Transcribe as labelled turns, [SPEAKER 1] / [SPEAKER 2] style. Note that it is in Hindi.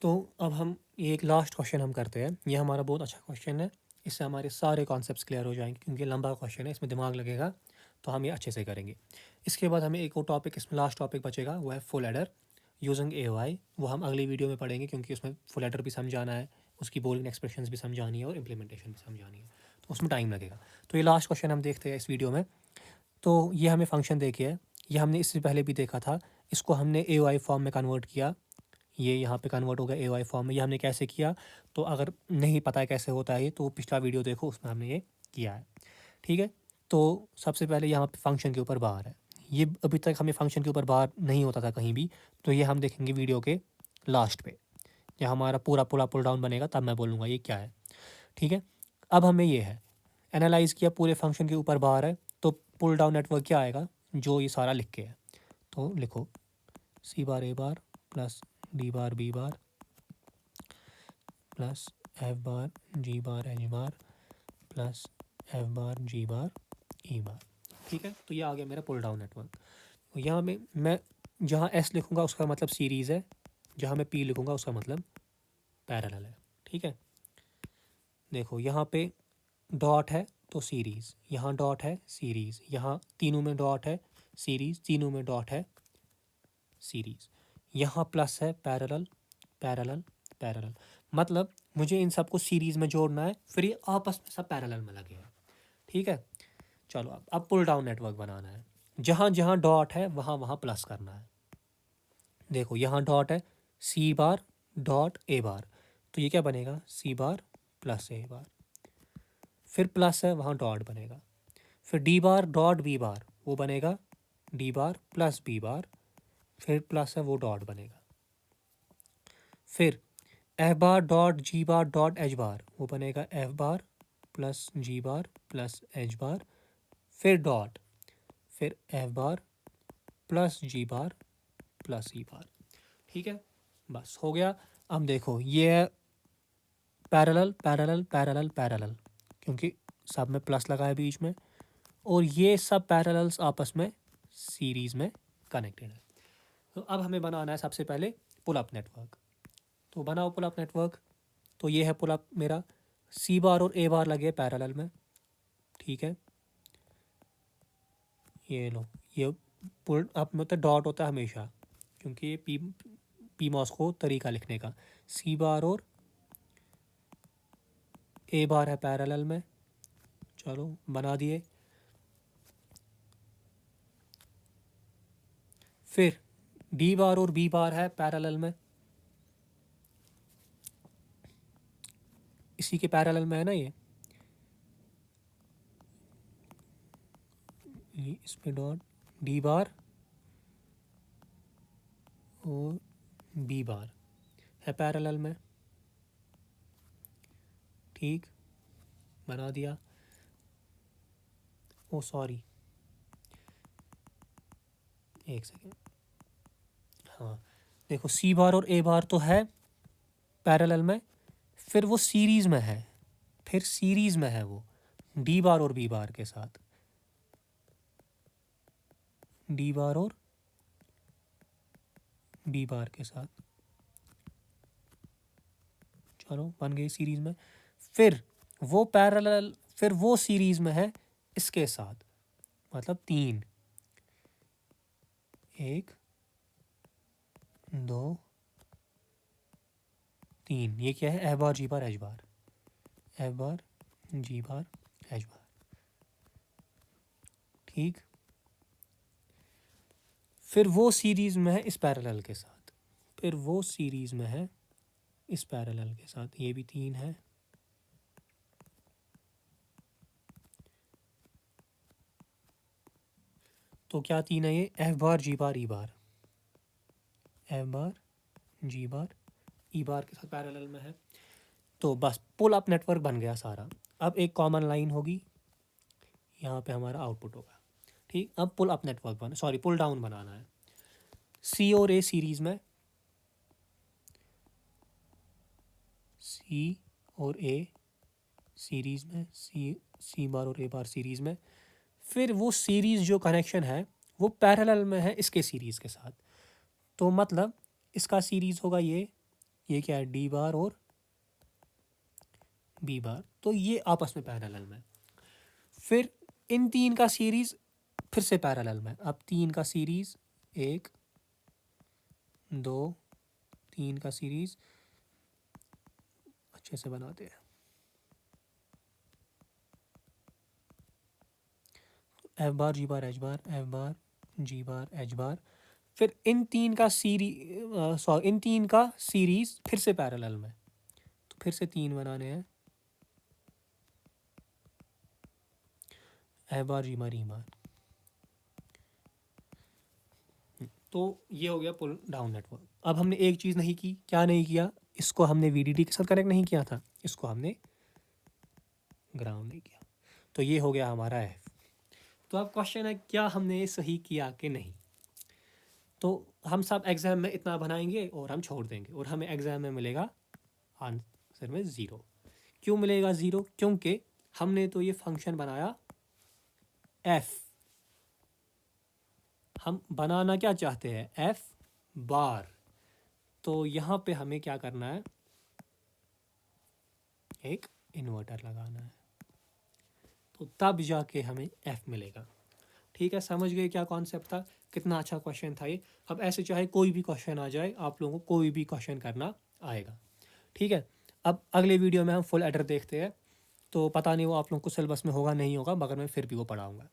[SPEAKER 1] तो अब हम ये एक लास्ट क्वेश्चन हम करते हैं। ये हमारा बहुत अच्छा क्वेश्चन है। इससे हमारे सारे कॉन्सेप्ट्स क्लियर हो जाएंगे क्योंकि लंबा क्वेश्चन है, इसमें दिमाग लगेगा, तो हम ये अच्छे से करेंगे। इसके बाद हमें एक और टॉपिक, इसमें लास्ट टॉपिक बचेगा, वो है फुल एडर यूजिंग एओआई। वो हम अगली वीडियो में पढ़ेंगे क्योंकि उसमें फुल एडर भी समझाना है, उसकी बोलिंग एक्सप्रेशंस भी समझानी है और इम्प्लीमेंटेशन भी समझानी है, तो उसमें टाइम लगेगा। तो ये लास्ट क्वेश्चन हम देखते हैं इस वीडियो में। तो ये हमें फंक्शन देखिए है, ये हमने इससे पहले भी देखा था। इसको हमने एओआई फॉर्म में कन्वर्ट किया, ये यहाँ पे कन्वर्ट हो गया एओआई फॉर्म में। ये हमने कैसे किया, तो अगर नहीं पता है कैसे होता है ये, तो पिछला वीडियो देखो, उसमें हमने ये किया है। ठीक है, तो सबसे पहले यहाँ पे फंक्शन के ऊपर बार है। ये अभी तक हमें फंक्शन के ऊपर बार नहीं होता था कहीं भी, तो ये हम देखेंगे वीडियो के लास्ट पे, जब हमारा पूरा पूरा पुल डाउन बनेगा तब मैं बोलूँगा ये क्या है। ठीक है, अब हमें ये है एनालाइज किया, पूरे फंक्शन के ऊपर बार है, तो पुल डाउन नेटवर्क क्या आएगा, जो ये सारा लिख के है। तो लिखो C bar A bar plus D bar B bar plus F bar G bar H bar plus F bar G bar E bar. ठीक है, तो ये आ गया मेरा पुल डाउन नेटवर्क। यहाँ में मैं जहाँ एस लिखूँगा उसका मतलब सीरीज़ है, जहाँ मैं पी लिखूँगा उसका मतलब पैरेलल है। ठीक है, देखो यहाँ पे डॉट है तो सीरीज़, यहाँ डॉट है सीरीज़, यहाँ तीनों में डॉट है सीरीज़, तीनों में डॉट है सीरीज़, यहाँ प्लस है पैरेलल पैरेलल पैरेलल। मतलब मुझे इन सबको सीरीज़ में जोड़ना है, फिर ये आपस में सब पैरेलल में लगे हैं। ठीक है, चलो अब पुल डाउन नेटवर्क बनाना है। जहाँ जहाँ डॉट है वहाँ वहाँ प्लस करना है। देखो यहाँ डॉट है सी बार डॉट ए बार, तो ये क्या बनेगा सी बार प्लस ए बार। फिर प्लस है वहाँ डॉट बनेगा। फिर D bar dot B bar, वो बनेगा D bar plus B bar. फिर प्लस है वो डॉट बनेगा। फिर F bar dot G bar dot H bar, वो बनेगा F bar plus G bar plus H bar. फिर डॉट, फिर F bar plus G bar plus E bar. ठीक है, बस हो गया। अब देखो ये है पैरेलल पैरेलल पैरेलल पैरेलल, क्योंकि सब में प्लस लगा है बीच में, और ये सब पैरेलल्स आपस में सीरीज़ में कनेक्टेड है। तो अब हमें बनाना है सबसे पहले पुल अप नेटवर्क। तो बनाओ पुल अप नेटवर्क। तो ये है पुल अप मेरा, सी बार और ए बार लगे पैरेलल में। ठीक है, ये लो, ये पुल अप में तो डॉट होता है हमेशा, क्योंकि ये पी मॉस को तरीका लिखने का। सी बार और ए बार है पैरेलल में, चलो बना दिए। फिर डी बार और बी बार है पैरेलल में, इसी के पैरेलल में है ना ये इस पे डॉट डी बार और बी बार है पैरेलल में। ठीक, बना दिया। ओ सॉरी, एक सेकेंड। हाँ, देखो सी बार और ए बार तो है पैरेलल में, फिर वो सीरीज़ में है, फिर सीरीज़ में है वो डी बार और बी बार के साथ, डी बार और बी बार के साथ। चलो बन गई सीरीज़ में। फिर वो पैरेलल, फिर वो सीरीज़ में है इसके साथ, मतलब तीन, एक दो तीन। ये क्या है, F bar G bar H बार, F bar G bar H बार। ठीक, फिर वो सीरीज़ में है इस पैरेलल के साथ, फिर वो सीरीज़ में है इस पैरेलल के साथ, ये भी तीन है। तो क्या तीन है ये, F bar G bar E बार, F bar G bar E बार के साथ पैरेलल में है। तो बस पुल अप नेटवर्क बन गया सारा। अब एक कॉमन लाइन होगी, यहाँ पे हमारा आउटपुट होगा। ठीक, अब पुल अप नेटवर्क बना, सॉरी पुल डाउन बनाना है। सी और ए सीरीज़ में, सी और ए सीरीज़ में, सी बार और ए बार सीरीज़ में। फिर वो सीरीज़ जो कनेक्शन है वो पैरेलल में है इसके सीरीज़ के साथ। तो मतलब इसका सीरीज़ होगा ये, ये क्या है, डी बार और बी बार, तो ये आपस में पैरेलल में। फिर इन तीन का सीरीज फिर से पैरेलल में। अब तीन का सीरीज, 1 2 3 का सीरीज अच्छे से बनाते हैं। F bar G bar H बार, F bar G bar H bar. फिर इन तीन का इन तीन का सीरीज फिर से पैरेलल में, तो फिर से 3 बनाने हैं, F bar G bar E बार। तो ये हो गया पुल डाउन नेटवर्क। अब हमने एक चीज़ नहीं की, क्या नहीं किया, इसको हमने वीडीडी के साथ कनेक्ट नहीं किया था, इसको हमने ग्राउंड नहीं किया। तो ये हो गया हमारा एफ। तो अब क्वेश्चन है क्या हमने ये सही किया कि नहीं। तो हम सब एग्जाम में इतना बनाएंगे और हम छोड़ देंगे और हमें एग्जाम में मिलेगा आंसर में 0। क्यों मिलेगा 0? क्योंकि हमने तो ये फंक्शन बनाया एफ, हम बनाना क्या चाहते हैं, एफ बार। तो यहाँ पे हमें क्या करना है, एक इन्वर्टर लगाना है, तो तब जाके हमें एफ मिलेगा। ठीक है, समझ गए क्या कॉन्सेप्ट था, कितना अच्छा क्वेश्चन था ये। अब ऐसे चाहे कोई भी क्वेश्चन आ जाए, आप लोगों को कोई भी क्वेश्चन करना आएगा। ठीक है, अब अगले वीडियो में हम फुल एडर देखते हैं। तो पता नहीं वो आप लोगों को सिलेबस में होगा नहीं होगा, मगर मैं फिर भी वो पढ़ाऊँगा।